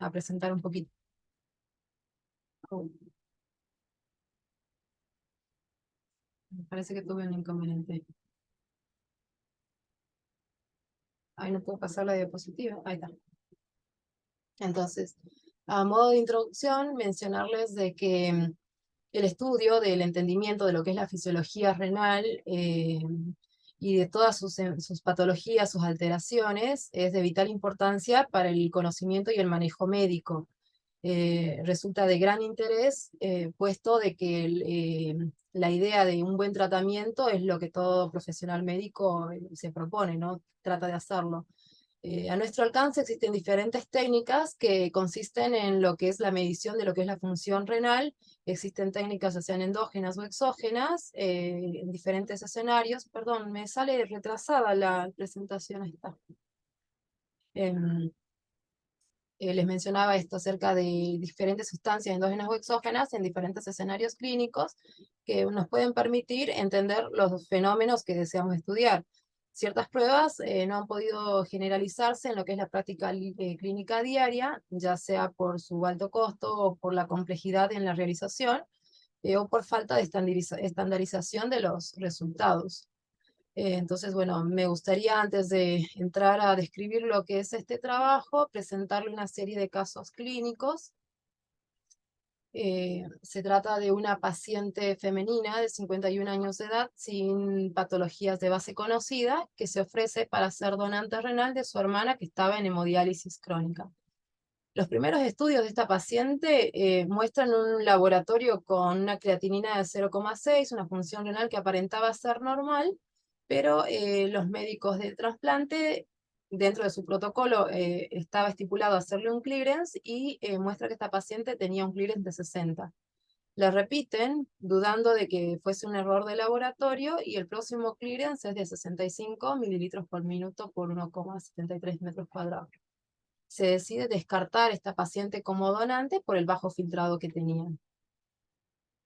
a presentar un poquito. Oh, me parece que tuve un inconveniente. Ahí no puedo pasar la diapositiva. Ahí está. Entonces, a modo de introducción, mencionarles de que el estudio del entendimiento de lo que es la fisiología renal y de todas sus patologías, sus alteraciones, es de vital importancia para el conocimiento y el manejo médico. Resulta de gran interés, puesto de que la idea de un buen tratamiento es lo que todo profesional médico se propone, ¿no? Trata de hacerlo. A nuestro alcance existen diferentes técnicas que consisten en lo que es la medición de lo que es la función renal. Existen técnicas, ya sean endógenas o exógenas, en diferentes escenarios. Perdón, me sale retrasada la presentación esta. Les mencionaba esto acerca de diferentes sustancias endógenas o exógenas en diferentes escenarios clínicos que nos pueden permitir entender los fenómenos que deseamos estudiar. Ciertas pruebas no han podido generalizarse en lo que es la práctica clínica diaria, ya sea por su alto costo o por la complejidad en la realización, o por falta de estandarización de los resultados. Entonces, bueno, me gustaría antes de entrar a describir lo que es este trabajo, presentarle una serie de casos clínicos. Se trata de una paciente femenina de 51 años de edad sin patologías de base conocida que se ofrece para ser donante renal de su hermana que estaba en hemodiálisis crónica. Los primeros estudios de esta paciente muestran un laboratorio con una creatinina de 0,6, una función renal que aparentaba ser normal, pero los médicos del trasplante, dentro de su protocolo, estaba estipulado hacerle un clearance y muestra que esta paciente tenía un clearance de 60. Le repiten, dudando de que fuese un error de laboratorio, y el próximo clearance es de 65 mililitros por minuto por 1,73 metros cuadrados. Se decide descartar a esta paciente como donante por el bajo filtrado que tenían.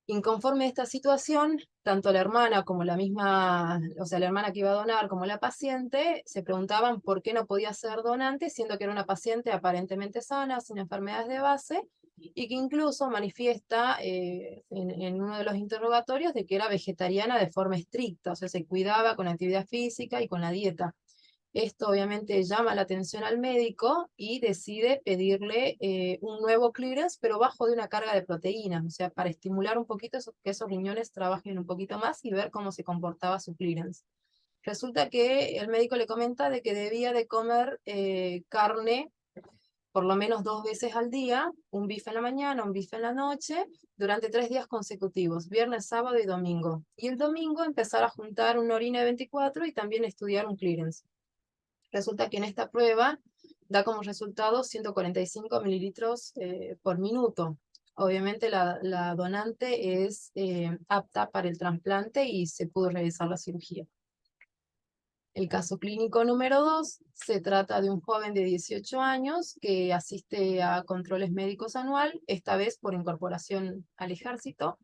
Inconforme a esta situación, tanto la hermana como la misma, o sea, la hermana que iba a donar como la paciente, se preguntaban por qué no podía ser donante, siendo que era una paciente aparentemente sana, sin enfermedades de base, y que incluso manifiesta en uno de los interrogatorios de que era vegetariana de forma estricta, o sea, se cuidaba con actividad física y con la dieta. Esto obviamente llama la atención al médico y decide pedirle un nuevo clearance, pero bajo de una carga de proteínas, o sea, para estimular un poquito que esos riñones trabajen un poquito más y ver cómo se comportaba su clearance. Resulta que el médico le comenta de que debía de comer carne por lo menos 2 veces al día, un bife en la mañana, un bife en la noche, durante 3 días consecutivos, viernes, sábado y domingo. Y el domingo empezar a juntar una orina de 24 y también estudiar un clearance. Resulta que en esta prueba da como resultado 145 mililitros por minuto. Obviamente la donante es apta para el trasplante y se pudo realizar la cirugía. El caso clínico número 2 se trata de un joven de 18 años que asiste a controles médicos anual, esta vez por incorporación al ejército.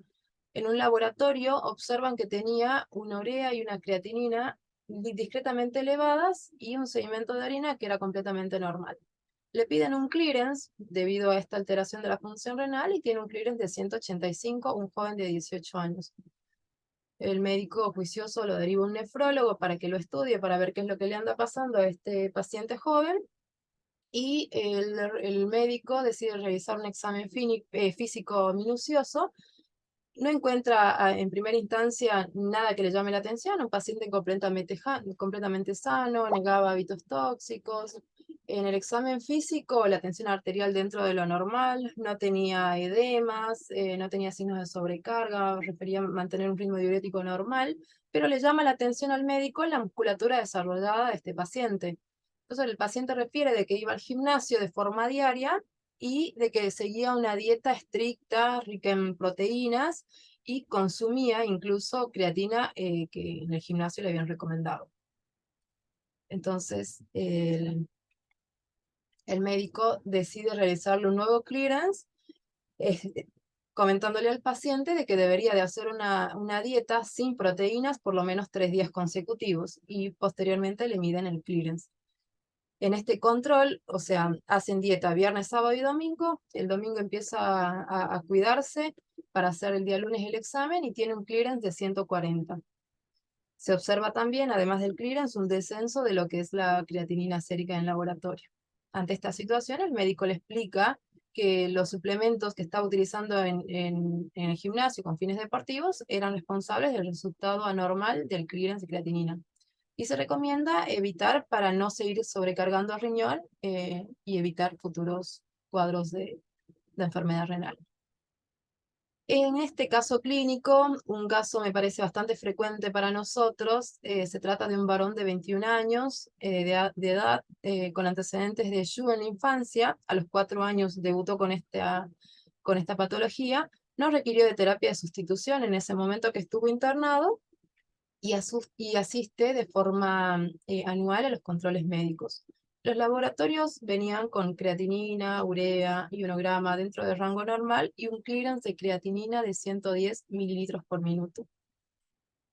En un laboratorio observan que tenía una urea y una creatinina discretamente elevadas y un sedimento de orina que era completamente normal. Le piden un clearance debido a esta alteración de la función renal y tiene un clearance de 185, un joven de 18 años. El médico juicioso lo deriva a un nefrólogo para que lo estudie, para ver qué es lo que le anda pasando a este paciente joven, y el médico decide realizar un examen físico minucioso. No encuentra en primera instancia nada que le llame la atención, un paciente completamente sano, negaba hábitos tóxicos. En el examen físico, la tensión arterial dentro de lo normal, no tenía edemas, no tenía signos de sobrecarga, refería mantener un ritmo diurético normal, pero le llama la atención al médico la musculatura desarrollada de este paciente. Entonces el paciente refiere de que iba al gimnasio de forma diaria y de que seguía una dieta estricta, rica en proteínas, y consumía incluso creatina que en el gimnasio le habían recomendado. Entonces, el médico decide realizarle un nuevo clearance, comentándole al paciente de que debería de hacer una dieta sin proteínas por lo menos 3 días consecutivos, y posteriormente le miden el clearance. En este control, o sea, hacen dieta viernes, sábado y domingo, el domingo empieza a cuidarse para hacer el día lunes el examen y tiene un clearance de 140. Se observa también, además del clearance, un descenso de lo que es la creatinina sérica en laboratorio. Ante esta situación, el médico le explica que los suplementos que estaba utilizando en el gimnasio con fines deportivos eran responsables del resultado anormal del clearance de creatinina. Y se recomienda evitar para no seguir sobrecargando el riñón y evitar futuros cuadros de enfermedad renal. En este caso clínico, un caso me parece bastante frecuente para nosotros, se trata de un varón de 21 años de edad con antecedentes de SHU en la infancia, a los 4 años debutó con esta patología, no requirió de terapia de sustitución en ese momento que estuvo internado y asiste de forma anual a los controles médicos. Los laboratorios venían con creatinina, urea, ionograma dentro del rango normal y un clearance de creatinina de 110 mililitros por minuto.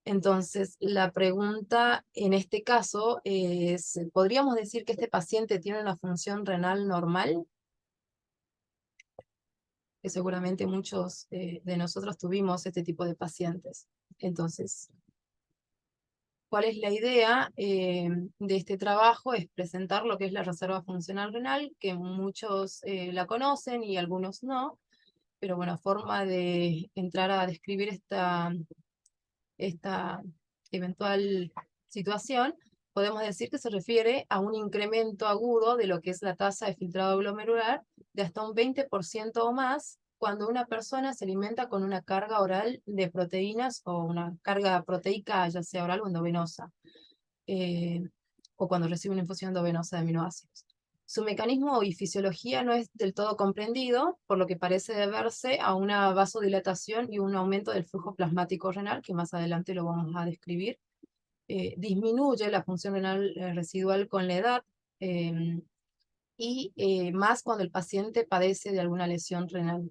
Entonces, la pregunta en este caso es, ¿podríamos decir que este paciente tiene una función renal normal? Que seguramente muchos de nosotros tuvimos este tipo de pacientes. Entonces, ¿cuál es la idea de este trabajo? Es presentar lo que es la reserva funcional renal, que muchos la conocen y algunos no, pero bueno, forma de entrar a describir esta eventual situación, podemos decir que se refiere a un incremento agudo de lo que es la tasa de filtrado glomerular de hasta un 20% o más cuando una persona se alimenta con una carga oral de proteínas o una carga proteica, ya sea oral o endovenosa, eh, o cuando recibe una infusión endovenosa de aminoácidos. Su mecanismo y fisiología no es del todo comprendido, por lo que parece deberse a una vasodilatación y un aumento del flujo plasmático renal, que más adelante lo vamos a describir. Disminuye la función renal residual con la edad y más cuando el paciente padece de alguna lesión renal.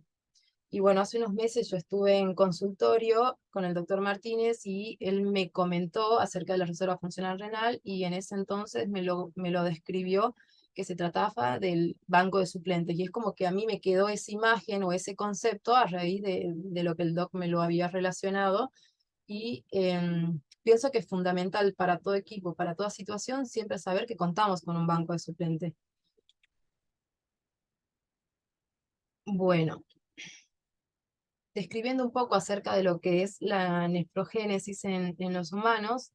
Y bueno, hace unos meses yo estuve en consultorio con el doctor Martínez y él me comentó acerca de la reserva funcional renal y en ese entonces me lo describió que se trataba del banco de suplentes. Y es como que a mí me quedó esa imagen o ese concepto a raíz de lo que el doc me lo había relacionado. Y pienso que es fundamental para todo equipo, para toda situación, siempre saber que contamos con un banco de suplentes. Bueno, describiendo un poco acerca de lo que es la nefrogénesis en los humanos,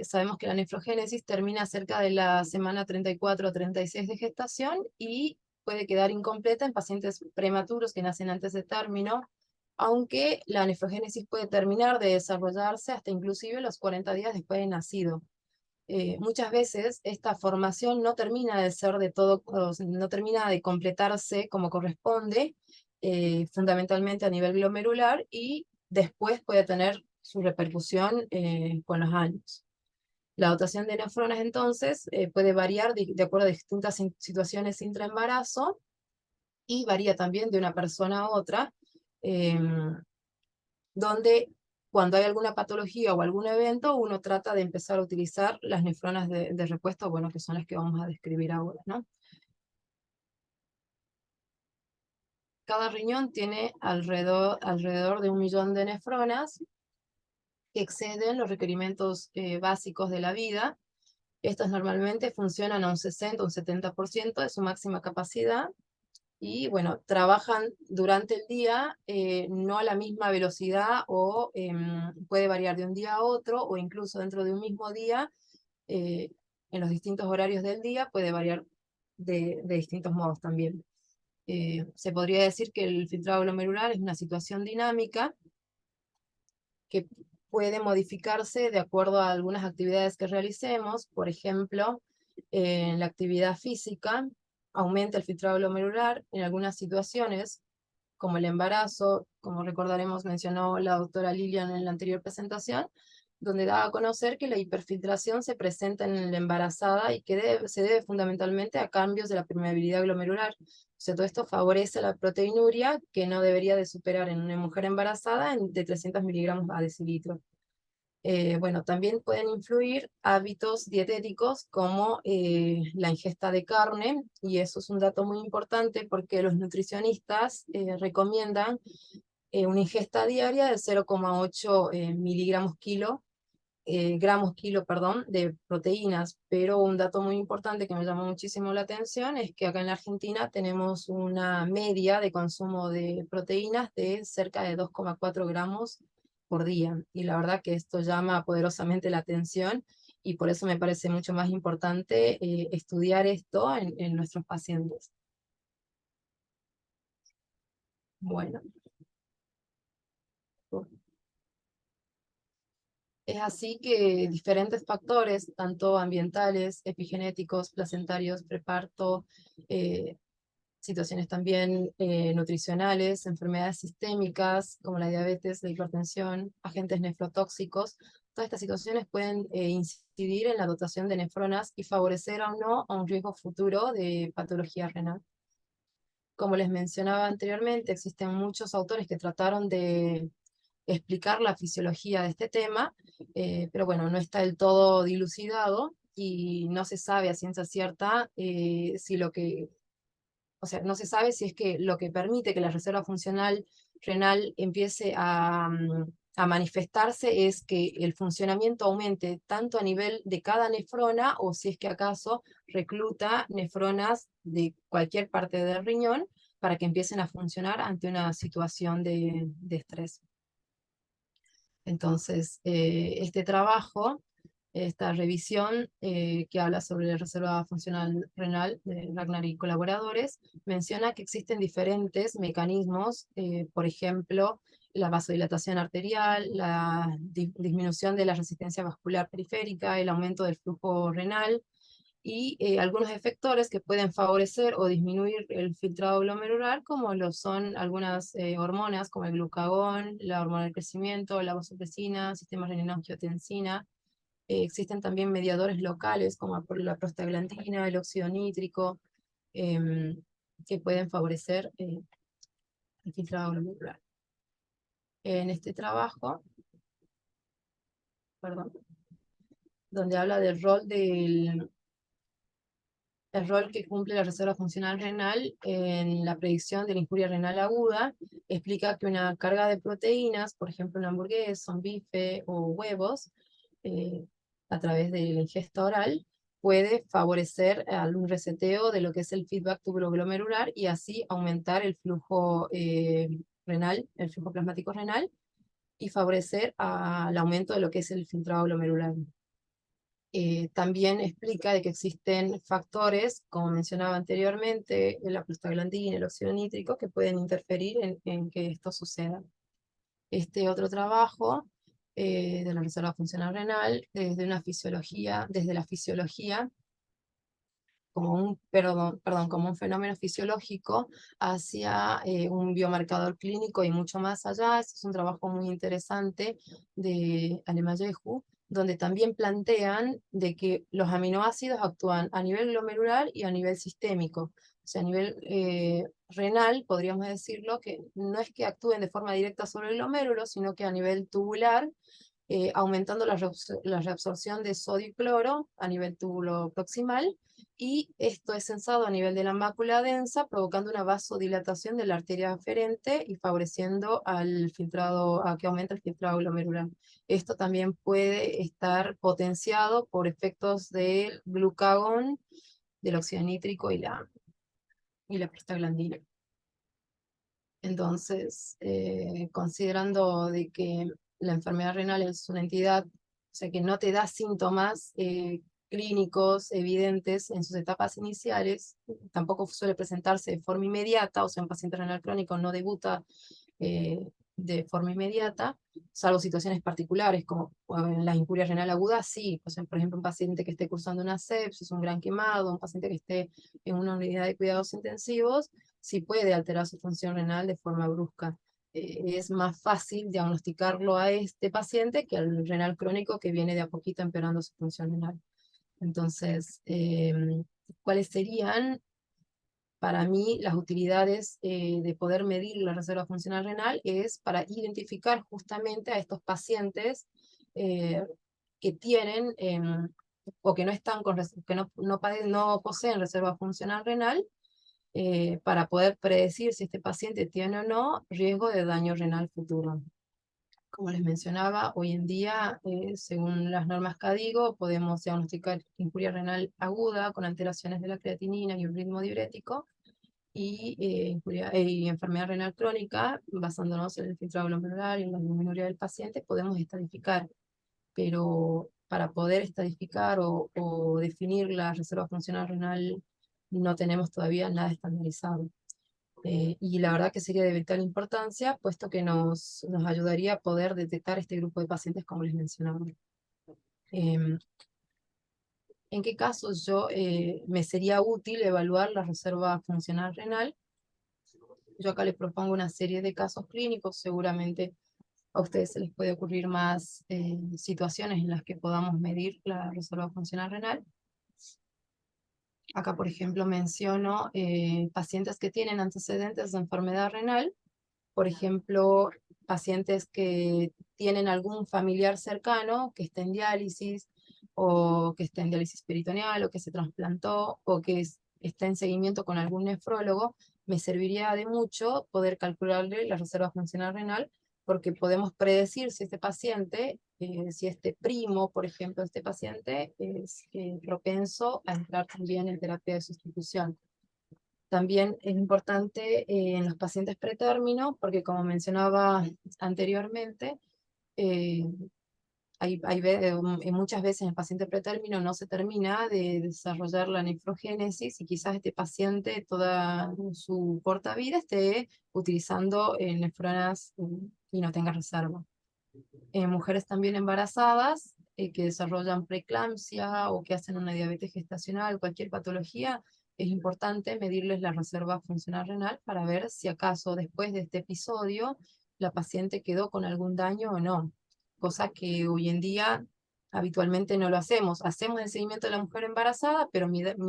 sabemos que la nefrogénesis termina cerca de la semana 34 o 36 de gestación y puede quedar incompleta en pacientes prematuros que nacen antes de término, aunque la nefrogénesis puede terminar de desarrollarse hasta inclusive los 40 días después de nacido. Muchas veces esta formación no termina de ser de todo, no termina de completarse como corresponde, fundamentalmente a nivel glomerular, y después puede tener su repercusión con los años. La dotación de nefronas entonces puede variar de acuerdo a distintas situaciones intraembarazo y varía también de una persona a otra, donde cuando hay alguna patología o algún evento, uno trata de empezar a utilizar las nefronas de repuesto, bueno, que son las que vamos a describir ahora, ¿no? Cada riñón tiene alrededor de 1 millón de nefronas que exceden los requerimientos básicos de la vida. Estas normalmente funcionan a un 60 o un 70% de su máxima capacidad y bueno, trabajan durante el día, no a la misma velocidad o puede variar de un día a otro o incluso dentro de un mismo día, eh, en los distintos horarios del día puede variar de distintos modos también. Se podría decir que el filtrado glomerular es una situación dinámica que puede modificarse de acuerdo a algunas actividades que realicemos. Por ejemplo, en la actividad física aumenta el filtrado glomerular en algunas situaciones, como el embarazo, como recordaremos mencionó la doctora Lilian en la anterior presentación, donde da a conocer que la hiperfiltración se presenta en la embarazada y que se debe fundamentalmente a cambios de la permeabilidad glomerular. O sea, todo esto favorece la proteinuria, que no debería de superar en una mujer embarazada de 300 miligramos a decilitro. Bueno, también pueden influir hábitos dietéticos como la ingesta de carne, y eso es un dato muy importante porque los nutricionistas recomiendan una ingesta diaria de 0,8 gramos kilo, perdón, de proteínas. Pero un dato muy importante que me llamó muchísimo la atención es que acá en la Argentina tenemos una media de consumo de proteínas de cerca de 2,4 gramos por día. Y la verdad que esto llama poderosamente la atención, y por eso me parece mucho más importante estudiar esto en nuestros pacientes. Bueno, es así que diferentes factores, tanto ambientales, epigenéticos, placentarios, preparto, eh, situaciones también nutricionales, enfermedades sistémicas como la diabetes, la hipertensión, agentes nefrotóxicos, todas estas situaciones pueden incidir en la dotación de nefronas y favorecer o no a un riesgo futuro de patología renal. Como les mencionaba anteriormente, existen muchos autores que trataron de explicar la fisiología de este tema, pero bueno, no está del todo dilucidado y no se sabe a ciencia cierta si lo que, o sea, no se sabe si es que lo que permite que la reserva funcional renal empiece a manifestarse es que el funcionamiento aumente tanto a nivel de cada nefrona, o si es que acaso recluta nefronas de cualquier parte del riñón para que empiecen a funcionar ante una situación de estrés. Entonces, este trabajo, esta revisión que habla sobre la reserva funcional renal de Ragnar y colaboradores, menciona que existen diferentes mecanismos, por ejemplo, la vasodilatación arterial, la disminución de la resistencia vascular periférica, el aumento del flujo renal, y algunos efectores que pueden favorecer o disminuir el filtrado glomerular, como lo son algunas hormonas como el glucagón, la hormona del crecimiento, la vasopresina, sistema renina-angiotensina. Existen también mediadores locales como la prostaglandina, el óxido nítrico, em, que pueden favorecer el filtrado glomerular. En este trabajo, perdón, donde habla del rol el rol que cumple la reserva funcional renal en la predicción de la injuria renal aguda, explica que una carga de proteínas, por ejemplo una hamburguesa, un bife o huevos, eh, a través de la ingesta oral, puede favorecer algún reseteo de lo que es el feedback tubuloglomerular y así aumentar el flujo renal, el flujo plasmático renal, y favorecer el aumento de lo que es el filtrado glomerular. También explica de que existen factores, como mencionaba anteriormente, la prostaglandina, el óxido nítrico, que pueden interferir en que esto suceda. Este otro trabajo de la reserva funcional renal, desde la fisiología, como un fenómeno fisiológico hacia un biomarcador clínico y mucho más allá. Este es un trabajo muy interesante de Alemayehu, donde también plantean de que los aminoácidos actúan a nivel glomerular y a nivel sistémico. O sea, a nivel renal, podríamos decirlo, que no es que actúen de forma directa sobre el glomérulo, sino que a nivel tubular, aumentando la reabsorción de sodio y cloro a nivel túbulo proximal, y esto es sensado a nivel de la mácula densa, provocando una vasodilatación de la arteria aferente y favoreciendo a que aumente el filtrado glomerular. Esto también puede estar potenciado por efectos del glucagón, del óxido nítrico y la prostaglandina. Entonces, considerando de que la enfermedad renal es una entidad, o sea, que no te da síntomas clínicos evidentes en sus etapas iniciales, tampoco suele presentarse de forma inmediata, o sea, un paciente renal crónico no debuta de forma inmediata, salvo situaciones particulares como la injuria renal aguda, sí, pues, por ejemplo, un paciente que esté cursando una sepsis, un gran quemado, un paciente que esté en una unidad de cuidados intensivos, sí puede alterar su función renal de forma brusca. Es más fácil diagnosticarlo a este paciente que al renal crónico que viene de a poquito empeorando su función renal. Entonces, ¿cuáles serían para mí las utilidades de poder medir la reserva funcional renal? Es para identificar justamente a estos pacientes que tienen o que no están que no poseen reserva funcional renal, para poder predecir si este paciente tiene o no riesgo de daño renal futuro. Como les mencionaba, hoy en día, según las normas CADIGO, podemos diagnosticar injuria renal aguda con alteraciones de la creatinina y un ritmo diurético, y enfermedad renal crónica, basándonos en el filtrado glomerular y en la albuminuria del paciente, podemos estadificar. Pero para poder estadificar o definir la reserva funcional renal, no tenemos todavía nada estandarizado. Y la verdad que sería de vital importancia, puesto que nos ayudaría a poder detectar este grupo de pacientes como les mencionaba. Em, ¿En qué casos me sería útil evaluar la reserva funcional renal? Yo acá les propongo una serie de casos clínicos, seguramente a ustedes se les puede ocurrir más situaciones en las que podamos medir la reserva funcional renal. Acá, por ejemplo, menciono pacientes que tienen antecedentes de enfermedad renal, por ejemplo, pacientes que tienen algún familiar cercano que esté en diálisis, o que esté en diálisis peritoneal, o que se trasplantó, o que está en seguimiento con algún nefrólogo. Me serviría de mucho poder calcularle la reserva funcional renal, porque podemos predecir si este paciente, si este primo, por ejemplo, este paciente es propenso a entrar también en terapia de sustitución. También es importante en los pacientes pretérmino, porque como mencionaba anteriormente, eh, muchas veces en el paciente pretérmino no se termina de desarrollar la nefrogénesis, y quizás este paciente toda su corta vida esté utilizando nefronas y no tenga reserva. En mujeres también embarazadas que desarrollan preeclampsia o que hacen una diabetes gestacional, cualquier patología, es importante medirles la reserva funcional renal para ver si acaso después de este episodio la paciente quedó con algún daño o no, cosa que hoy en día habitualmente no lo hacemos. Hacemos el seguimiento de la mujer embarazada, pero midiendo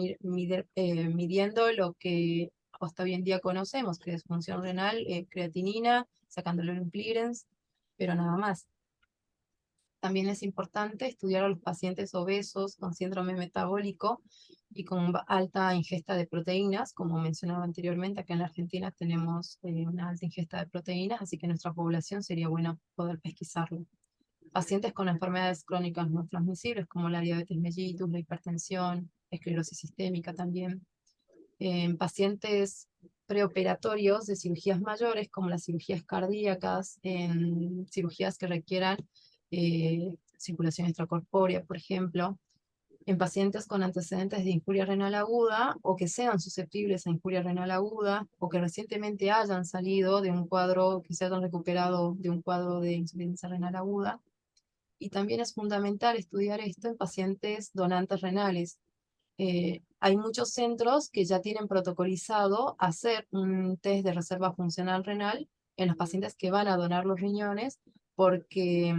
lo que hasta hoy en día conocemos, que es función renal, creatinina, sacándole un clearance, pero nada más. También es importante estudiar a los pacientes obesos con síndrome metabólico y con alta ingesta de proteínas. Como mencionaba anteriormente, acá en la Argentina tenemos una alta ingesta de proteínas, así que nuestra población sería bueno poder pesquisarlo. Pacientes con enfermedades crónicas no transmisibles como la diabetes mellitus, la hipertensión, esclerosis sistémica también. En pacientes preoperatorios de cirugías mayores, como las cirugías cardíacas, en cirugías que requieran circulación extracorpórea, por ejemplo, en pacientes con antecedentes de injuria renal aguda, o que sean susceptibles a injuria renal aguda, o que recientemente hayan salido de un cuadro, que se hayan recuperado de un cuadro de insuficiencia renal aguda. Y también es fundamental estudiar esto en pacientes donantes renales. Hay muchos centros que ya tienen protocolizado hacer un test de reserva funcional renal en los pacientes que van a donar los riñones, porque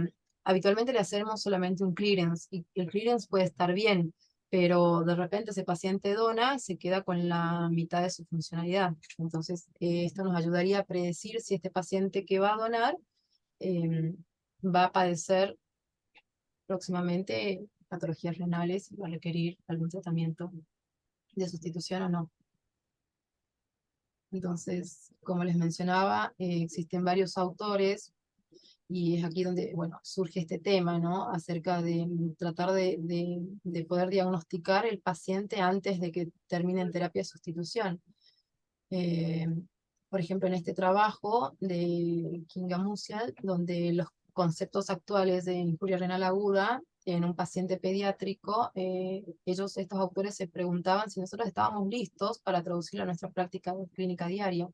habitualmente le hacemos solamente un clearance, y el clearance puede estar bien, pero de repente ese paciente dona y se queda con la mitad de su funcionalidad. Entonces, esto nos ayudaría a predecir si este paciente que va a donar va a padecer próximamente patologías renales y va a requerir algún tratamiento de sustitución o no. Entonces, como les mencionaba, existen varios autores, y es aquí donde, bueno, surge este tema, ¿no? Acerca de tratar de poder diagnosticar el paciente antes de que termine en terapia de sustitución. Eh, por ejemplo, en este trabajo de Kinga Musial, donde los conceptos actuales de injuria renal aguda en un paciente pediátrico, estos autores se preguntaban si nosotros estábamos listos para traducirlo a nuestra práctica clínica diaria.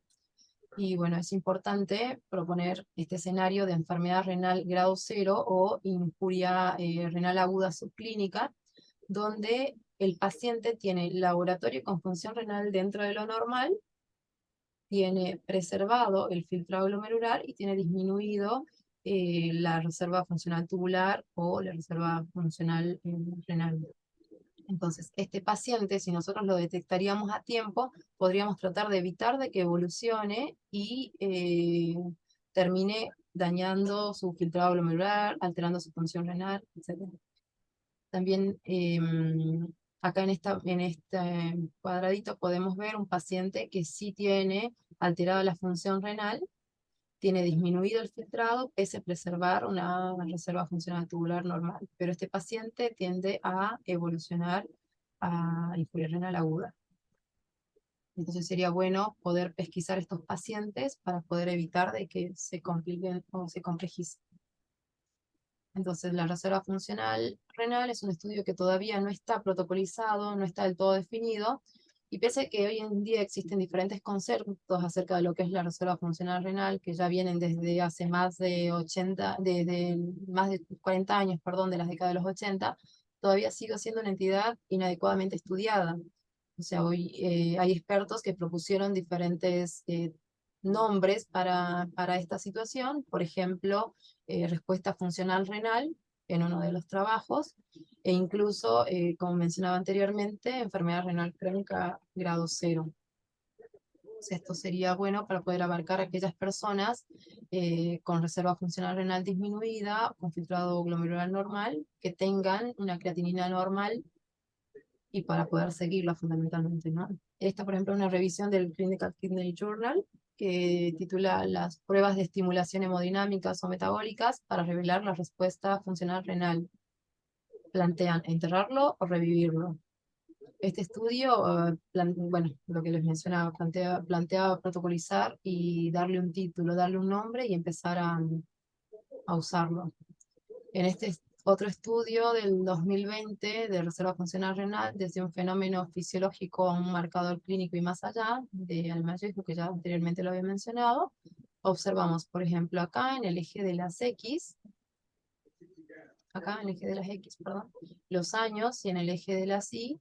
Y bueno, es importante proponer este escenario de enfermedad renal grado 0 o injuria renal aguda subclínica, donde el paciente tiene laboratorio con función renal dentro de lo normal, tiene preservado el filtrado glomerular y tiene disminuido la reserva funcional tubular o la reserva funcional renal. Entonces, este paciente, si nosotros lo detectaríamos a tiempo, podríamos tratar de evitar de que evolucione y termine dañando su filtrado glomerular, alterando su función renal, etc. También acá en este cuadradito podemos ver un paciente que sí tiene alterada la función renal, tiene disminuido el filtrado, pese a preservar una reserva funcional tubular normal. Pero este paciente tiende a evolucionar a insuficiencia renal aguda. Entonces sería bueno poder pesquisar estos pacientes para poder evitar de que se compliquen o se complejicen. Entonces la reserva funcional renal es un estudio que todavía no está protocolizado, no está del todo definido, y pese a que hoy en día existen diferentes conceptos acerca de lo que es la reserva funcional renal, que ya vienen desde hace más de 80, desde más de 40 años, perdón, de las décadas de los 80, todavía sigue siendo una entidad inadecuadamente estudiada. O sea, hoy hay expertos que propusieron diferentes nombres para esta situación, por ejemplo, respuesta funcional renal en uno de los trabajos, e incluso, como mencionaba anteriormente, enfermedad renal crónica grado 0. Esto sería bueno para poder abarcar a aquellas personas con reserva funcional renal disminuida, con filtrado glomerular normal, que tengan una creatinina normal y para poder seguirla fundamentalmente, ¿no? Esta, por ejemplo, es una revisión del Clinical Kidney Journal que titula Las pruebas de estimulación hemodinámicas o metabólicas para revelar la respuesta funcional renal. Plantean enterrarlo o revivirlo. Este estudio, bueno, lo que les mencionaba, plantea protocolizar y darle un título, darle un nombre y empezar a usarlo. En este otro estudio del 2020 de reserva funcional renal, desde un fenómeno fisiológico a un marcador clínico y más allá, de Almayejo, que ya anteriormente lo había mencionado, observamos, por ejemplo, acá en el eje de las X, acá en el eje de las X, perdón, los años, y en el eje de las Y,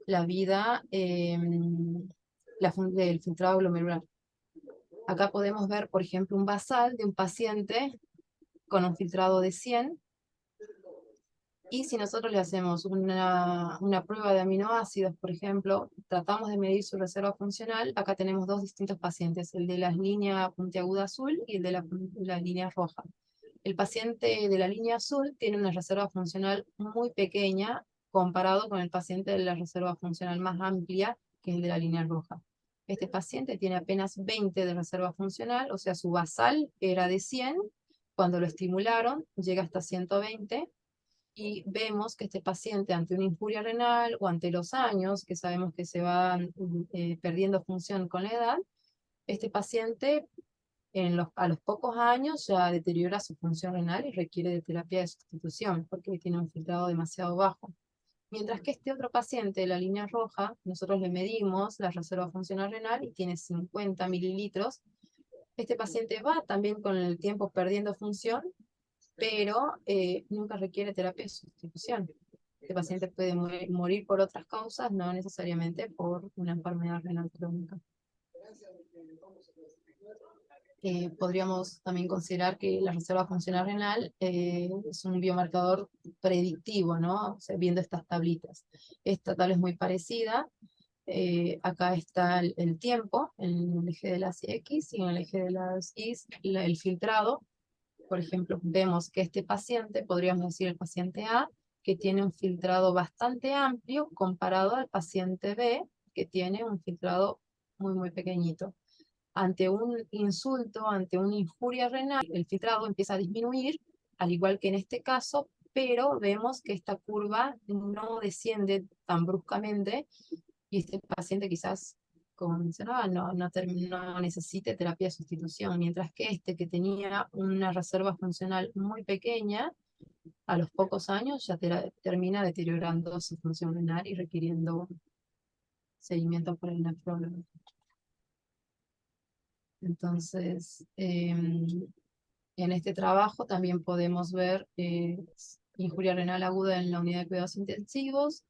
la vida del filtrado glomerular. Acá podemos ver, por ejemplo, un basal de un paciente con un filtrado de 100, y si nosotros le hacemos una prueba de aminoácidos, por ejemplo, tratamos de medir su reserva funcional, acá tenemos dos distintos pacientes, el de la línea puntiaguda azul y el de la línea roja. El paciente de la línea azul tiene una reserva funcional muy pequeña comparado con el paciente de la reserva funcional más amplia, que es el de la línea roja. Este paciente tiene apenas 20 de reserva funcional, o sea, su basal era de 100, cuando lo estimularon llega hasta 120, y vemos que este paciente ante una injuria renal o ante los años, que sabemos que se van perdiendo función con la edad, este paciente a los pocos años ya deteriora su función renal y requiere de terapia de sustitución porque tiene un filtrado demasiado bajo. Mientras que este otro paciente de la línea roja, nosotros le medimos la reserva funcional renal y tiene 50 mililitros. Este paciente va también con el tiempo perdiendo función, pero nunca requiere terapia de sustitución. Este paciente puede morir por otras causas, no necesariamente por una enfermedad renal crónica. Podríamos también considerar que la reserva funcional renal es un biomarcador predictivo, ¿no? O sea, viendo estas tablitas. Esta tabla es muy parecida. Acá está el tiempo en el eje de las X, y en el eje de las Y el filtrado. Por ejemplo, vemos que este paciente, podríamos decir el paciente A, que tiene un filtrado bastante amplio comparado al paciente B, que tiene un filtrado muy pequeñito. Ante un insulto, ante una injuria renal, el filtrado empieza a disminuir, al igual que en este caso, pero vemos que esta curva no desciende tan bruscamente, y este paciente quizás, como mencionaba, no necesite terapia de sustitución, mientras que este que tenía una reserva funcional muy pequeña, a los pocos años ya termina deteriorando su función renal y requiriendo seguimiento por el nefrólogo. Entonces, en este trabajo también podemos ver injuria renal aguda en la unidad de cuidados intensivos.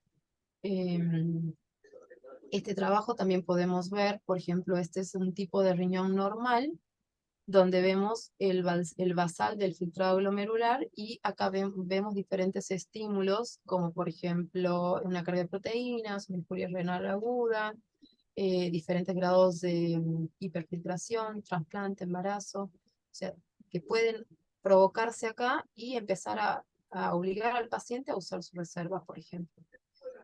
Este trabajo también podemos ver, por ejemplo, este es un tipo de riñón normal, donde vemos el basal del filtrado glomerular, y acá vemos diferentes estímulos, como por ejemplo una carga de proteínas, una injuria renal aguda, diferentes grados de hiperfiltración, trasplante, embarazo. O sea, que pueden provocarse acá y empezar a obligar al paciente a usar su reserva, por ejemplo.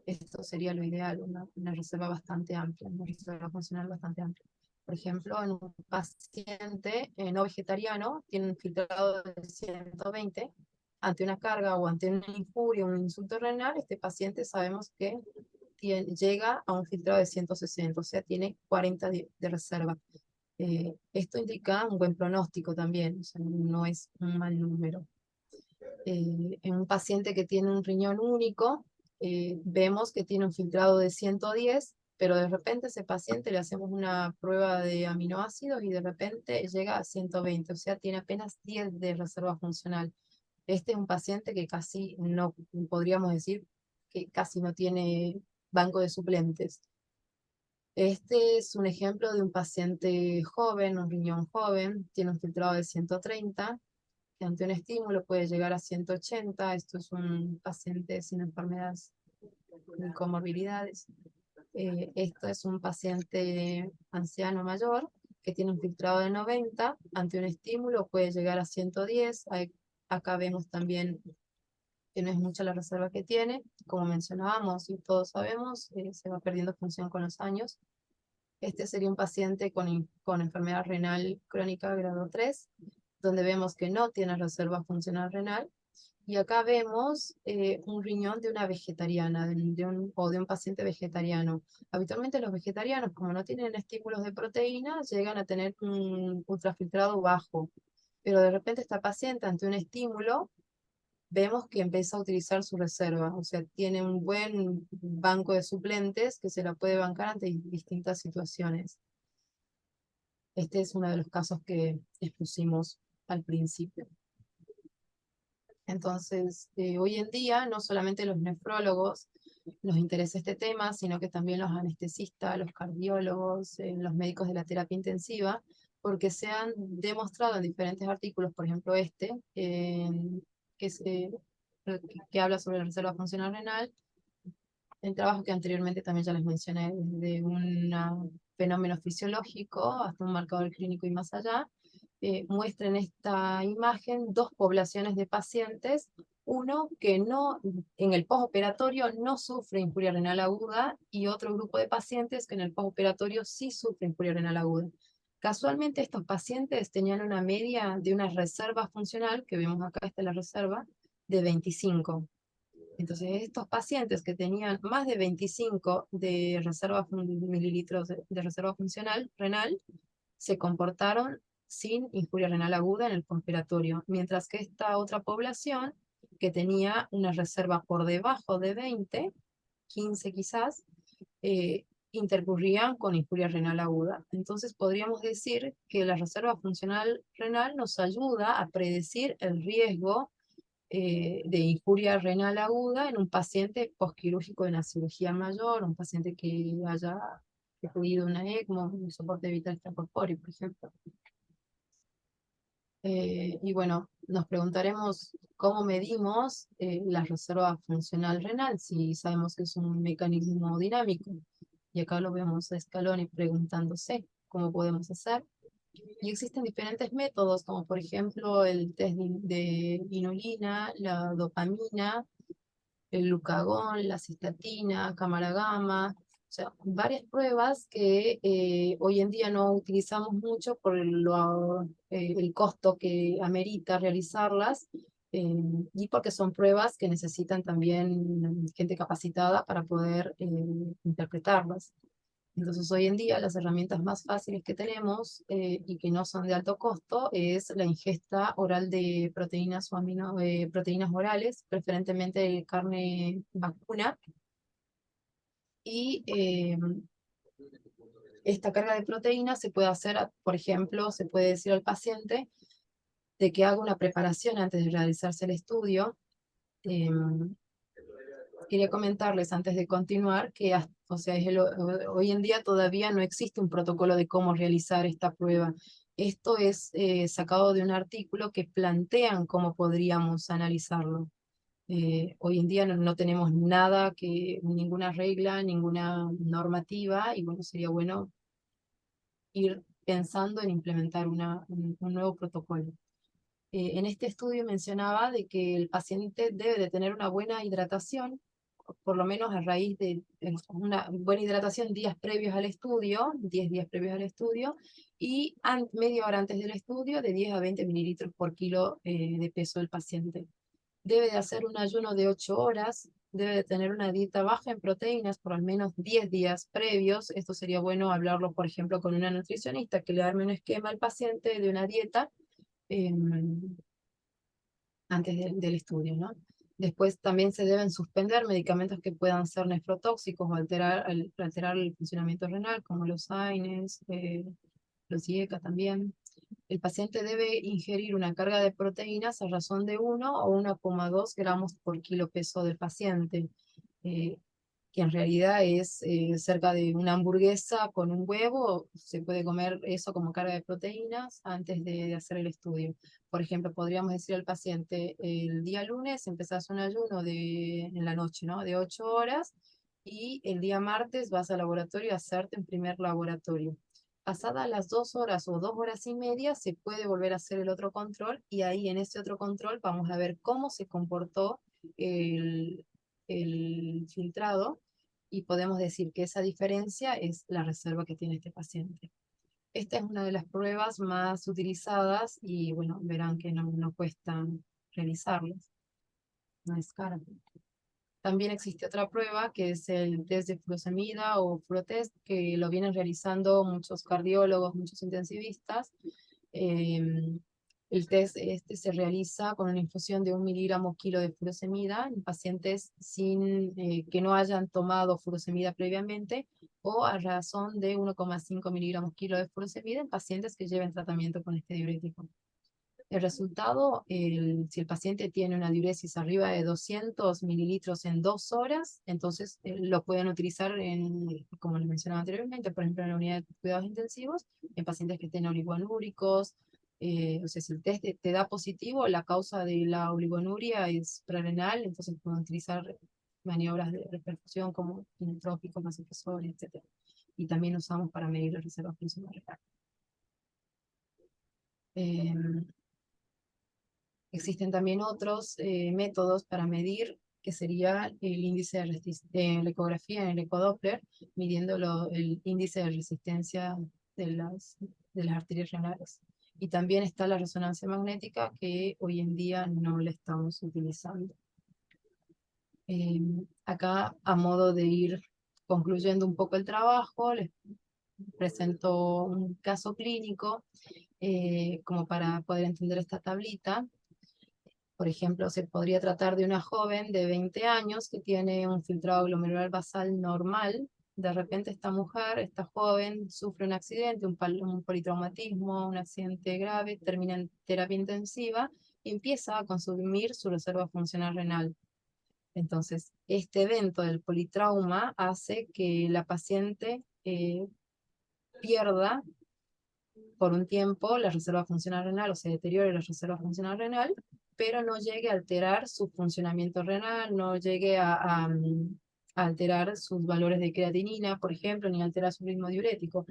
Esto sería lo ideal, una reserva bastante amplia, una reserva funcional bastante amplia. Por ejemplo, en un paciente no vegetariano tiene un filtrado de 120, ante una carga o ante una injuria, un insulto renal, este paciente sabemos que llega a un filtrado de 160, o sea, tiene 40 de reserva. Esto indica un buen pronóstico también, o sea, no es un mal número. En un paciente que tiene un riñón único, vemos que tiene un filtrado de 110, pero de repente ese paciente le hacemos una prueba de aminoácidos y de repente llega a 120, o sea, tiene apenas 10 de reserva funcional. Este es un paciente que casi no, podríamos decir que casi no tiene banco de suplentes. Este es un ejemplo de un paciente joven, un riñón joven, tiene un filtrado de 130, que ante un estímulo puede llegar a 180. Esto es un paciente sin enfermedades ni comorbilidades. Esto es un paciente anciano mayor que tiene un filtrado de 90, ante un estímulo puede llegar a 110. Acá vemos también que no es mucha la reserva que tiene. Como mencionábamos y todos sabemos, se va perdiendo función con los años. Este sería un paciente con enfermedad renal crónica grado 3, donde vemos que no tiene reserva funcional renal. Y acá vemos un riñón de una vegetariana, o de un paciente vegetariano. Habitualmente los vegetarianos, como no tienen estímulos de proteína, llegan a tener un ultrafiltrado bajo. Pero de repente esta paciente, ante un estímulo, vemos que empieza a utilizar su reserva. O sea, tiene un buen banco de suplentes que se la puede bancar ante distintas situaciones. Este es uno de los casos que expusimos al principio. Entonces, hoy en día, no solamente los nefrólogos nos interesa este tema, sino que también los anestesistas, los cardiólogos, los médicos de la terapia intensiva, porque se han demostrado en diferentes artículos, por ejemplo que, que habla sobre la reserva funcional renal, en trabajos que anteriormente también ya les mencioné, desde un fenómeno fisiológico hasta un marcador clínico y más allá, muestra en esta imagen dos poblaciones de pacientes, uno que no, en el postoperatorio no sufre injuria renal aguda y otro grupo de pacientes que en el postoperatorio sí sufre injuria renal aguda. Casualmente estos pacientes tenían una media de una reserva funcional, que vemos acá, esta es la reserva, de 25. Entonces, estos pacientes que tenían más de 25 de mililitros de reserva funcional renal, se comportaron sin injuria renal aguda en el postoperatorio, mientras que esta otra población, que tenía una reserva por debajo de 20, 15 quizás, intercurrían con injuria renal aguda. Entonces podríamos decir que la reserva funcional renal nos ayuda a predecir el riesgo de injuria renal aguda en un paciente posquirúrgico de una cirugía mayor, un paciente que haya requerido una ECMO, un soporte vital extracorpóreo, por ejemplo. Y bueno, nos preguntaremos cómo medimos la reserva funcional renal, si sabemos que es un mecanismo dinámico. Y acá lo vemos a Scaloni preguntándose cómo podemos hacer. Y existen diferentes métodos, como por ejemplo el test de inulina, la dopamina, el glucagón, la cistatina, cámara gamma, o sea, varias pruebas que hoy en día no utilizamos mucho por el costo que amerita realizarlas, y porque son pruebas que necesitan también gente capacitada para poder interpretarlas. Entonces, hoy en día las herramientas más fáciles que tenemos y que no son de alto costo es la ingesta oral de proteínas o proteínas orales, preferentemente de carne vacuna. Y esta carga de proteínas se puede hacer, por ejemplo, se puede decir al paciente de que haga una preparación antes de realizarse el estudio. Quería comentarles antes de continuar que o sea, hoy en día todavía no existe un protocolo de cómo realizar esta prueba. Esto es sacado de un artículo que plantean cómo podríamos analizarlo. Hoy en día no tenemos nada, ninguna regla, ninguna normativa, y bueno, sería bueno ir pensando en implementar un nuevo protocolo. En este estudio mencionaba de que el paciente debe de tener una buena hidratación, por lo menos a raíz de una buena hidratación días previos al estudio, 10 días previos al estudio, y media hora antes del estudio de 10 a 20 mililitros por kilo de peso del paciente. Debe de hacer un ayuno de 8 horas, debe de tener una dieta baja en proteínas por al menos 10 días previos. Esto sería bueno hablarlo, por ejemplo, con una nutricionista que le arme un esquema al paciente de una dieta antes del estudio, ¿no? Después también se deben suspender medicamentos que puedan ser nefrotóxicos o alterar el funcionamiento renal, como los AINES, los IECA también. El paciente debe ingerir una carga de proteínas a razón de 1 o 1,2 gramos por kilo peso del paciente. Eh, que en realidad es cerca de una hamburguesa con un huevo, se puede comer eso como carga de proteínas antes de hacer el estudio. Por ejemplo, podríamos decir al paciente, el día lunes empezás un ayuno en la noche, ¿no? De 8 horas, y el día martes vas al laboratorio a hacerte un primer laboratorio. Pasadas las 2 horas o 2 horas y media, se puede volver a hacer el otro control, y ahí en ese otro control vamos a ver cómo se comportó el, el filtrado, y podemos decir que esa diferencia es la reserva que tiene este paciente. Esta es una de las pruebas más utilizadas y bueno, verán que no cuesta realizarlas, no es cara. También existe otra prueba que es el test de furosemida o furotest, que lo vienen realizando muchos cardiólogos, muchos intensivistas. Eh, el test este se realiza con una infusión de 1 miligramo kilo de furosemida en pacientes que no hayan tomado furosemida previamente, o a razón de 1,5 miligramos kilo de furosemida en pacientes que lleven tratamiento con este diurético. El resultado, si el paciente tiene una diuresis arriba de 200 mililitros en 2 horas, entonces lo pueden utilizar como les mencionaba anteriormente, por ejemplo en la unidad de cuidados intensivos, en pacientes que tienen oligoanúricos. O sea, si el test te da positivo, la causa de la oligonuria es prerenal, entonces pueden utilizar maniobras de reperfusión como inotrópicos, vasopresores, etc. Y también usamos para medir la reserva funcional renal. Existen también otros métodos para medir, que sería el índice de la ecografía en el ecodoppler, midiendo el índice de resistencia de las arterias renales. Y también está la resonancia magnética, que hoy en día no la estamos utilizando. Acá, a modo de ir concluyendo un poco el trabajo, les presento un caso clínico como para poder entender esta tablita. Por ejemplo, se podría tratar de una joven de 20 años que tiene un filtrado glomerular basal normal. De repente esta joven, sufre un accidente, un politraumatismo, un accidente grave, termina en terapia intensiva y empieza a consumir su reserva funcional renal. Entonces, este evento del politrauma hace que la paciente pierda por un tiempo la reserva funcional renal, o se deteriore la reserva funcional renal, pero no llegue a alterar su funcionamiento renal, no llegue a alterar sus valores de creatinina, por ejemplo, ni alterar su ritmo diurético.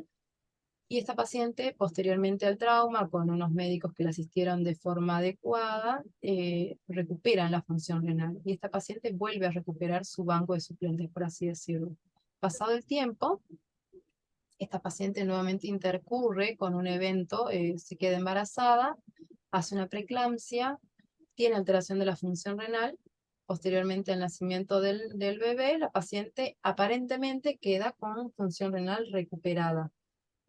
Y esta paciente, posteriormente al trauma, con unos médicos que la asistieron de forma adecuada, recuperan la función renal. Y esta paciente vuelve a recuperar su banco de suplentes, por así decirlo. Pasado el tiempo, esta paciente nuevamente intercurre con un evento, se queda embarazada, hace una preeclampsia, tiene alteración de la función renal. Posteriormente al nacimiento del bebé, la paciente aparentemente queda con función renal recuperada.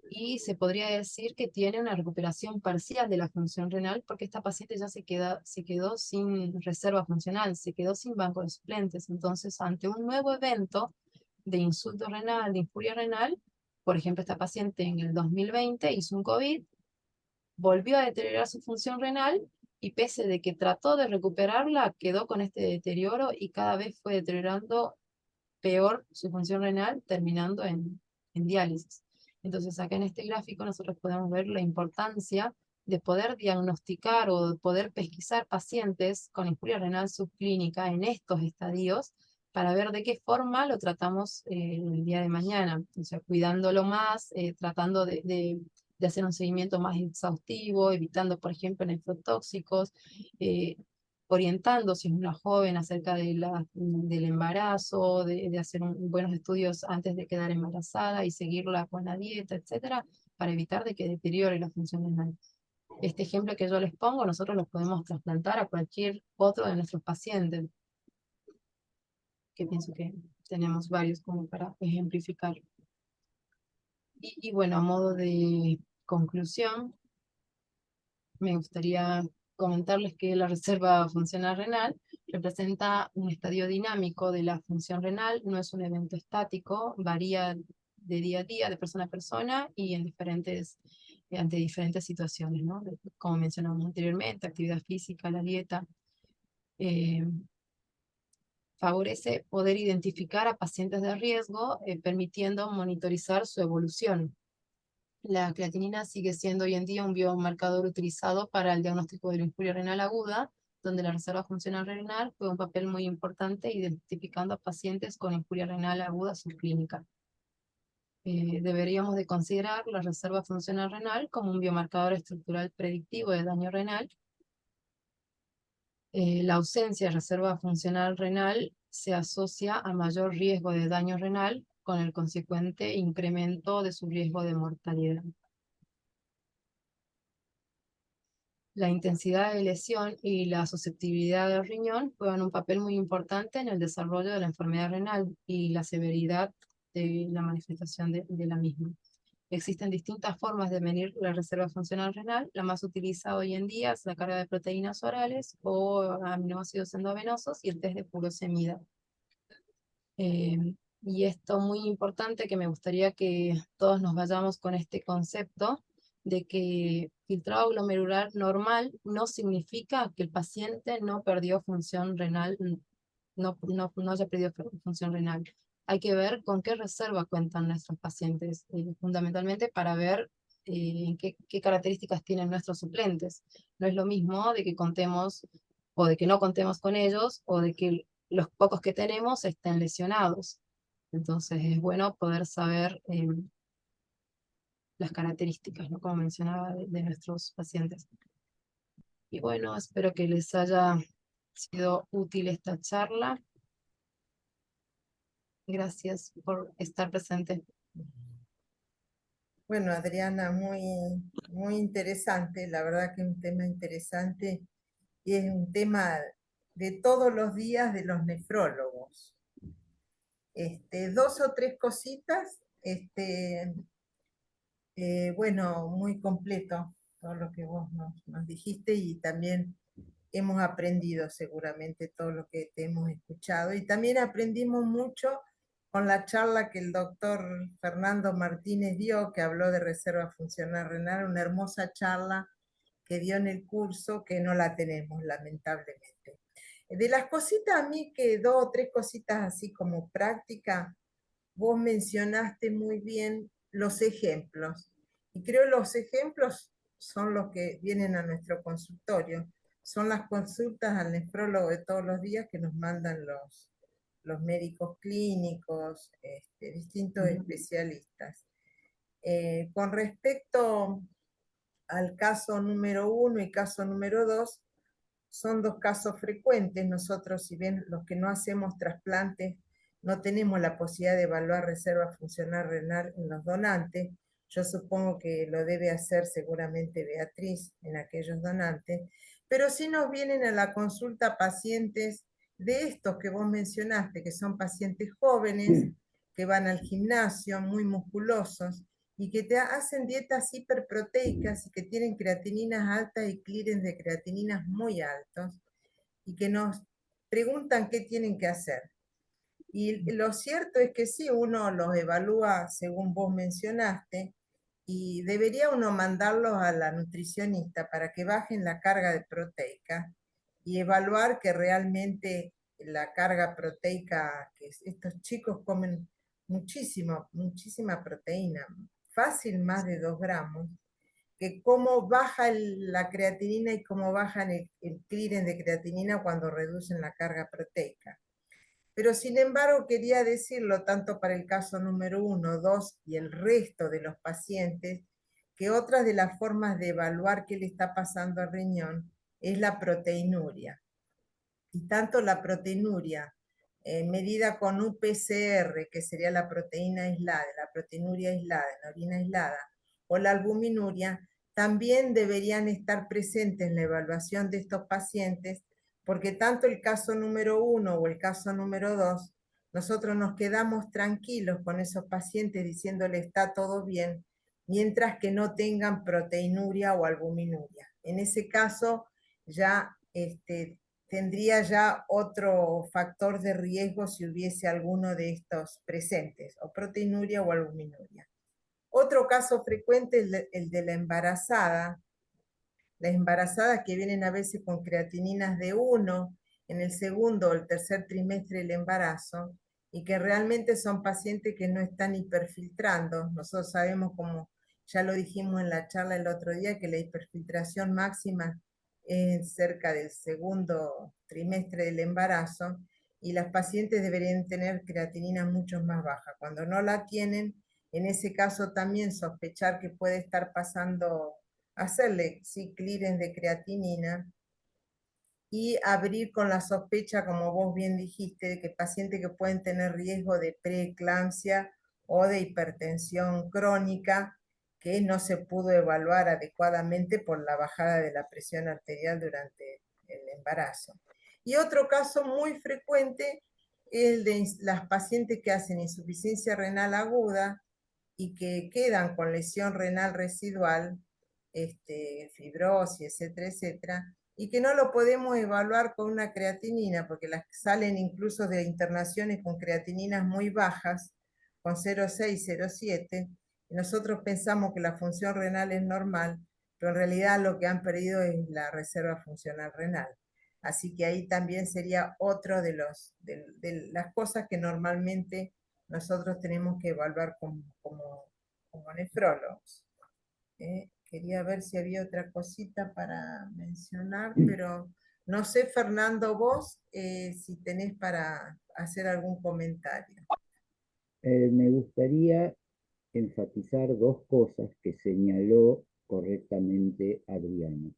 Y se podría decir que tiene una recuperación parcial de la función renal, porque esta paciente ya se quedó sin reserva funcional, se quedó sin banco de suplentes. Entonces, ante un nuevo evento de insulto renal, de infuria renal, por ejemplo, esta paciente en el 2020 hizo un COVID, volvió a deteriorar su función renal, y pese de que trató de recuperarla, quedó con este deterioro y cada vez fue deteriorando peor su función renal, terminando en diálisis. Entonces, acá en este gráfico nosotros podemos ver la importancia de poder diagnosticar o de poder pesquisar pacientes con infuria renal subclínica en estos estadios, para ver de qué forma lo tratamos el día de mañana. O sea, cuidándolo más, tratando de de hacer un seguimiento más exhaustivo, evitando, por ejemplo, nefrotóxicos, eh, orientando si es una joven acerca del embarazo, de hacer buenos estudios antes de quedar embarazada y seguirla con la dieta, etcétera, para evitar de que deteriore la función renal. Este ejemplo que yo les pongo, nosotros lo podemos trasplantar a cualquier otro de nuestros pacientes, que pienso que tenemos varios como para ejemplificar. Y bueno, a modo de conclusión, me gustaría comentarles que la reserva funcional renal representa un estadio dinámico de la función renal, no es un evento estático, varía de día a día, de persona a persona y en ante diferentes situaciones, ¿no? Como mencionamos anteriormente, actividad física, la dieta. eh, Favorece poder identificar a pacientes de riesgo, permitiendo monitorizar su evolución. La creatinina sigue siendo hoy en día un biomarcador utilizado para el diagnóstico de la injuria renal aguda, donde la reserva funcional renal juega un papel muy importante identificando a pacientes con injuria renal aguda subclínica. Deberíamos de considerar la reserva funcional renal como un biomarcador estructural predictivo de daño renal. La ausencia de reserva funcional renal se asocia a mayor riesgo de daño renal con el consecuente incremento de su riesgo de mortalidad. La intensidad de lesión y la susceptibilidad del riñón juegan un papel muy importante en el desarrollo de la enfermedad renal y la severidad de la manifestación de la misma. Existen distintas formas de medir la reserva funcional renal. La más utilizada hoy en día es la carga de proteínas orales o aminoácidos endovenosos y el test de furosemida. Y esto muy importante que me gustaría que todos nos vayamos con este concepto de que filtrado glomerular normal no significa que el paciente no perdió función renal, no haya perdido función renal. Hay que ver con qué reserva cuentan nuestros pacientes, fundamentalmente para ver qué características tienen nuestros suplentes. No es lo mismo de que contemos o de que no contemos con ellos o de que los pocos que tenemos estén lesionados. Entonces es bueno poder saber las características, ¿no? Como mencionaba, de nuestros pacientes. Y bueno, espero que les haya sido útil esta charla. Gracias por estar presente. Bueno, Adriana, muy interesante, la verdad que es un tema interesante y es un tema de todos los días de los nefrólogos. Dos o tres cositas, bueno, muy completo todo lo que vos nos dijiste y también hemos aprendido seguramente todo lo que te hemos escuchado y también aprendimos mucho con la charla que el doctor Fernando Martínez dio, que habló de reserva funcional renal, una hermosa charla que dio en el curso que no la tenemos lamentablemente. De las cositas a mí que dos o tres cositas así como práctica, vos mencionaste muy bien los ejemplos y creo los ejemplos son los que vienen a nuestro consultorio, son las consultas al nefrólogo de todos los días que nos mandan los médicos clínicos, distintos especialistas. Con respecto al caso número 1 y caso número 2, son dos casos frecuentes. Nosotros, si bien los que no hacemos trasplantes, no tenemos la posibilidad de evaluar reserva funcional renal en los donantes. Yo supongo que lo debe hacer seguramente Beatriz en aquellos donantes, pero sí nos vienen a la consulta pacientes de estos que vos mencionaste, que son pacientes jóvenes, que van al gimnasio, muy musculosos, y que te hacen dietas hiperproteicas y que tienen creatininas altas y clearance de creatininas muy altos, y que nos preguntan qué tienen que hacer. Y lo cierto es que sí, uno los evalúa según vos mencionaste, y debería uno mandarlos a la nutricionista para que bajen la carga de proteica y evaluar que realmente la carga proteica, que estos chicos comen muchísima proteína, fácil más de 2 gramos, que cómo baja la creatinina y cómo bajan el clearance de creatinina cuando reducen la carga proteica. Pero sin embargo quería decirlo tanto para el caso número 1, 2 y el resto de los pacientes, que otra de las formas de evaluar qué le está pasando al riñón es la proteinuria. Y tanto la proteinuria medida con UPCR, que sería la proteína aislada, la proteinuria aislada, la orina aislada, o la albuminuria, también deberían estar presentes en la evaluación de estos pacientes, porque tanto el caso número 1 o el caso número 2, nosotros nos quedamos tranquilos con esos pacientes diciéndole está todo bien, mientras que no tengan proteinuria o albuminuria. En ese caso, ya tendría ya otro factor de riesgo si hubiese alguno de estos presentes, o proteinuria o albuminuria. Otro caso frecuente es el de la embarazada. Las embarazadas que vienen a veces con creatininas de 1 en el segundo o el tercer trimestre del embarazo y que realmente son pacientes que no están hiperfiltrando. Nosotros sabemos, como ya lo dijimos en la charla el otro día, que la hiperfiltración máxima es cerca del segundo trimestre del embarazo y las pacientes deberían tener creatinina mucho más baja. Cuando no la tienen, en ese caso también sospechar que puede estar pasando, hacerle clearance de creatinina y abrir con la sospecha, como vos bien dijiste, de que pacientes que pueden tener riesgo de preeclampsia o de hipertensión crónica que no se pudo evaluar adecuadamente por la bajada de la presión arterial durante el embarazo. Y otro caso muy frecuente es el de las pacientes que hacen insuficiencia renal aguda y que quedan con lesión renal residual, fibrosis, etcétera, etcétera, y que no lo podemos evaluar con una creatinina, porque las salen incluso de internaciones con creatininas muy bajas, con 0,6, 0,7, y nosotros pensamos que la función renal es normal, pero en realidad lo que han perdido es la reserva funcional renal. Así que ahí también sería otro de las cosas que normalmente nosotros tenemos que evaluar como nefrólogos. Quería ver si había otra cosita para mencionar, pero no sé, Fernando, vos, si tenés para hacer algún comentario. Me gustaría enfatizar dos cosas que señaló correctamente Adriana.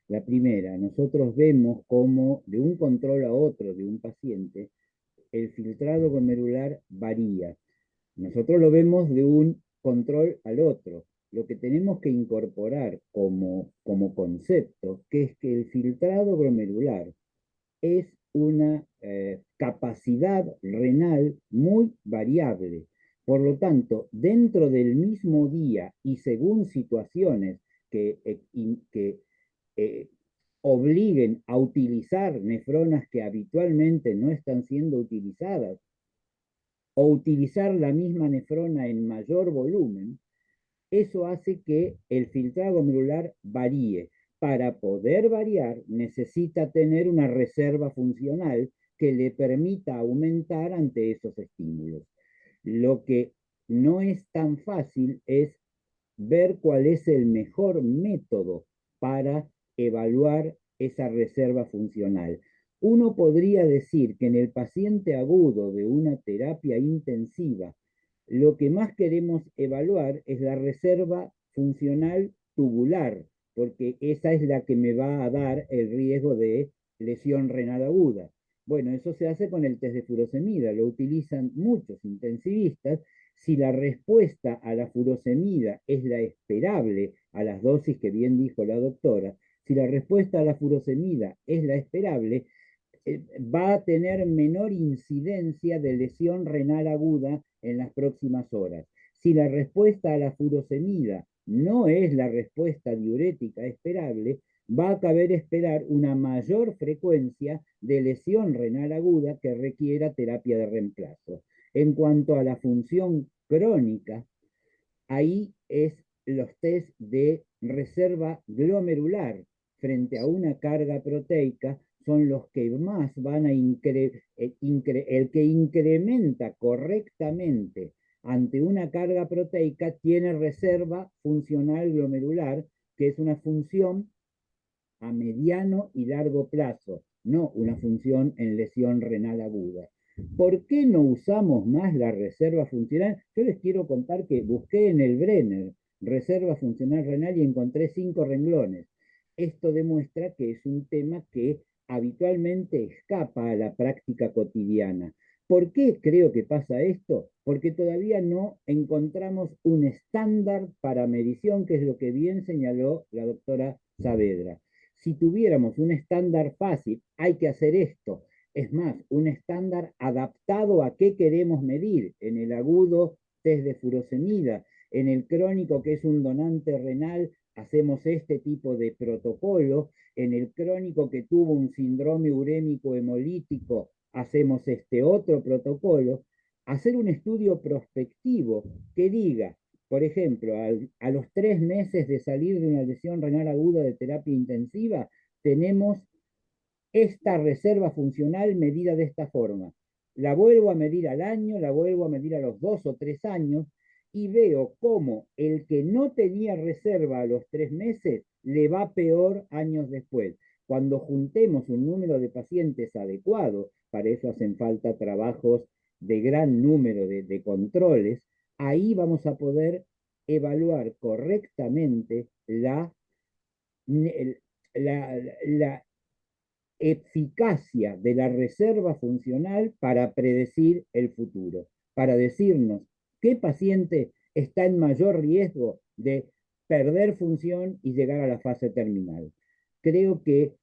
La primera, nosotros vemos cómo de un control a otro de un paciente, el filtrado glomerular varía. Nosotros lo vemos de un control al otro. Lo que tenemos que incorporar como concepto, que es que el filtrado glomerular es una capacidad renal muy variable. Por lo tanto, dentro del mismo día y según situaciones que obliguen a utilizar nefronas que habitualmente no están siendo utilizadas, o utilizar la misma nefrona en mayor volumen, eso hace que el filtrado glomerular varíe. Para poder variar, necesita tener una reserva funcional que le permita aumentar ante esos estímulos. Lo que no es tan fácil es ver cuál es el mejor método para evaluar esa reserva funcional. Uno podría decir que en el paciente agudo de una terapia intensiva, lo que más queremos evaluar es la reserva funcional tubular, porque esa es la que me va a dar el riesgo de lesión renal aguda. Bueno, eso se hace con el test de furosemida, lo utilizan muchos intensivistas. Si la respuesta a la furosemida es la esperable a las dosis que bien dijo la doctora, si la respuesta a la furosemida es la esperable, va a tener menor incidencia de lesión renal aguda en las próximas horas. Si la respuesta a la furosemida no es la respuesta diurética esperable, va a caber esperar una mayor frecuencia de lesión renal aguda que requiera terapia de reemplazo. En cuanto a la función crónica, ahí es los test de reserva glomerular frente a una carga proteica son los que más van a el que incrementa correctamente ante una carga proteica tiene reserva funcional glomerular, que es una función a mediano y largo plazo, no una función en lesión renal aguda. ¿Por qué no usamos más la reserva funcional? Yo les quiero contar que busqué en el Brenner reserva funcional renal y encontré 5 renglones. Esto demuestra que es un tema que habitualmente escapa a la práctica cotidiana. ¿Por qué creo que pasa esto? Porque todavía no encontramos un estándar para medición, que es lo que bien señaló la doctora Saavedra. Si tuviéramos un estándar fácil, hay que hacer esto. Es más, un estándar adaptado a qué queremos medir. En el agudo, test de furosemida. En el crónico, que es un donante renal, hacemos este tipo de protocolo. En el crónico que tuvo un síndrome urémico hemolítico, hacemos este otro protocolo. Hacer un estudio prospectivo que diga, por ejemplo, a los 3 meses de salir de una lesión renal aguda de terapia intensiva, tenemos esta reserva funcional medida de esta forma. La vuelvo a medir al año, la vuelvo a medir a los 2 o 3 años y veo cómo el que no tenía reserva a los 3 meses le va peor años después. Cuando juntemos un número de pacientes adecuado, para eso hacen falta trabajos de gran número de controles, ahí vamos a poder evaluar correctamente la, la eficacia de la reserva funcional para predecir el futuro, para decirnos qué paciente está en mayor riesgo de perder función y llegar a la fase terminal. Creo que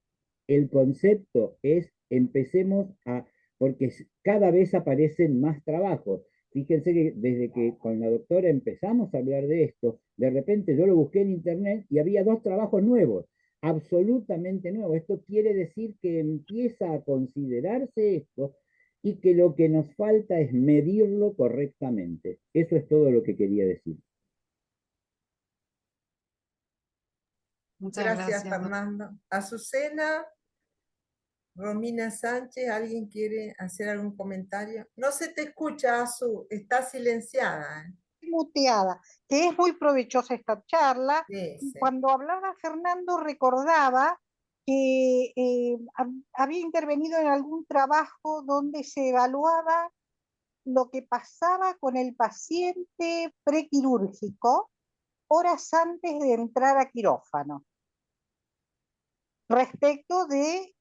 el concepto es, empecemos a, porque cada vez aparecen más trabajos. Fíjense que desde que con la doctora empezamos a hablar de esto, de repente yo lo busqué en internet y había 2 trabajos nuevos, absolutamente nuevos. Esto quiere decir que empieza a considerarse esto y que lo que nos falta es medirlo correctamente. Eso es todo lo que quería decir. Muchas Gracias, gracias. Fernando. Azucena, Romina Sánchez, ¿alguien quiere hacer algún comentario? No se te escucha, Azu, está silenciada. Muteada, que es muy provechosa esta charla. Sí, sí. Cuando hablaba Fernando recordaba que había intervenido en algún trabajo donde se evaluaba lo que pasaba con el paciente prequirúrgico horas antes de entrar a quirófano, respecto de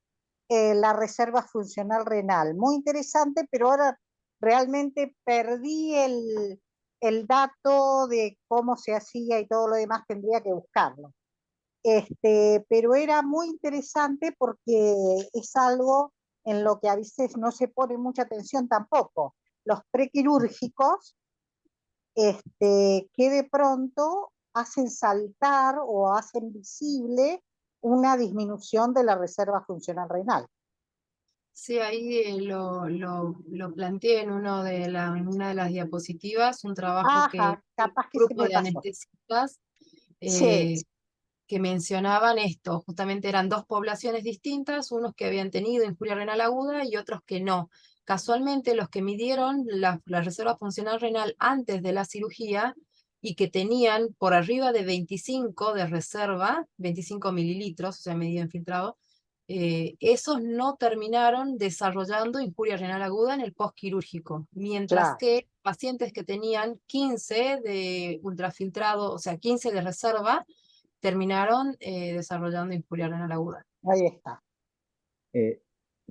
la reserva funcional renal. Muy interesante, pero ahora realmente perdí el dato de cómo se hacía y todo lo demás, tendría que buscarlo. Pero era muy interesante porque es algo en lo que a veces no se pone mucha atención tampoco. Los prequirúrgicos, que de pronto hacen saltar o hacen visible una disminución de la reserva funcional renal. Sí, ahí lo planteé en en una de las diapositivas, un trabajo que Ajá, capaz un que se grupo me de pasó. anestesistas Sí, que mencionaban esto. Justamente eran 2 poblaciones distintas, unos que habían tenido injuria renal aguda y otros que no. Casualmente, los que midieron la reserva funcional renal antes de la cirugía y que tenían por arriba de 25 de reserva, 25 mililitros, o sea, medido en filtrado, esos no terminaron desarrollando injuria renal aguda en el postquirúrgico, mientras claro. que pacientes que tenían 15 de ultrafiltrado, o sea, 15 de reserva, terminaron desarrollando injuria renal aguda. Ahí está. Eh,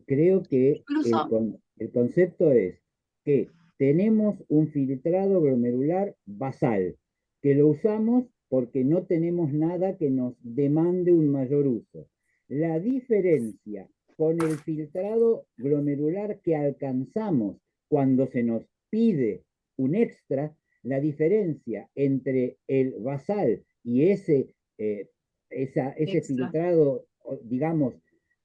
Creo que Incluso, el concepto es que tenemos un filtrado glomerular basal, que lo usamos porque no tenemos nada que nos demande un mayor uso. La diferencia con el filtrado glomerular que alcanzamos cuando se nos pide un extra, la diferencia entre el basal y ese extra. filtrado, digamos,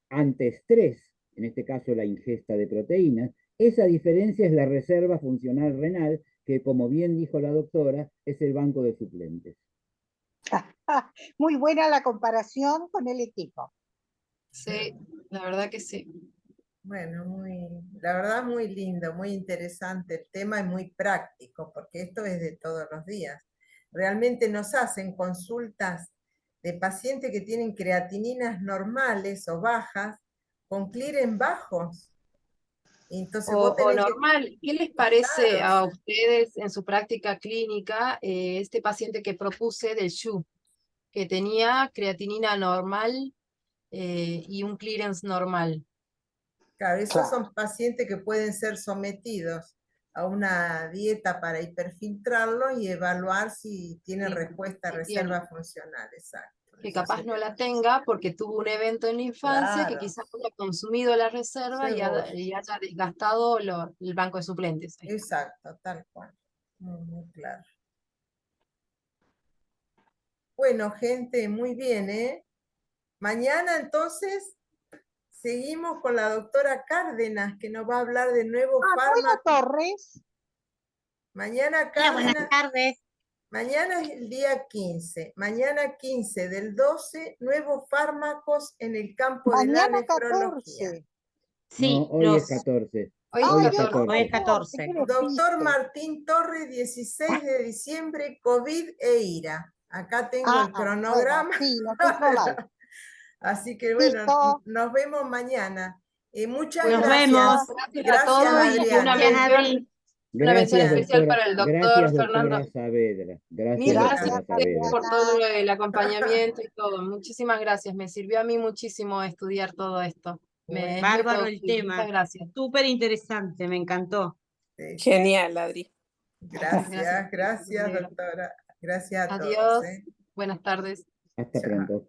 ante estrés, en este caso la ingesta de proteínas, esa diferencia es la reserva funcional renal, que como bien dijo la doctora, es el banco de suplentes. Muy buena la comparación con el equipo. Sí, la verdad que sí. Bueno, la verdad muy lindo, muy interesante el tema y muy práctico, porque esto es de todos los días. Realmente nos hacen consultas de pacientes que tienen creatininas normales o bajas con clearance bajos. Entonces vos O tenés que... normal, ¿qué les parece Claro, a ustedes en su práctica clínica este paciente que propuse del SHU, que tenía creatinina normal y un clearance normal? claro, esos Claro. son pacientes que pueden ser sometidos a una dieta para hiperfiltrarlo y evaluar si tienen Sí, respuesta a sí tiene. reserva funcional, exacto. Que Eso capaz no sería la lo- tenga porque tuvo un evento en la infancia que Claro, quizás haya consumido la reserva seguro, y haya desgastado el banco de suplentes. Ahí está. exacto, tal cual. Muy claro. Bueno, gente, muy bien, ¿eh? Mañana entonces seguimos con la doctora Cárdenas, que nos va a hablar de nuevos Ah, ¿no era fármacos. Torres? Mañana Hola, buenas Cárdenas, tardes. mañana es el día 15. Mañana 15 del 12, nuevos fármacos en el campo de la Mañana nefrología. 14. No, Sí, hoy es 14. Hoy es Ay, Hoy es 14. hoy es 14. 14. qué Doctor despiste. Martín Torres, 16 de diciembre, COVID e IRA. Acá tengo el Bueno, cronograma. sí, nosotros like. Así que bueno, Listo. nos vemos mañana. Muchas Nos gracias. vemos. Gracias a Gracias, todos y una Adriana. Gracias, Adri. mención Gracias, especial doctora. para el doctor Gracias, Fernando. doctora Saavedra. Mil Gracias, gracias doctora a ustedes Saavedra. por todo Adriana. el acompañamiento y todo. Muchísimas gracias. Me sirvió a mí muchísimo estudiar todo esto. Bueno, Es muy Bárbaro el productivo. tema. Muchas gracias. Súper interesante, me encantó. Genial, Adri. Gracias, Me alegro. doctora. Gracias a todos. Adiós. Buenas tardes. Hasta Chao. pronto.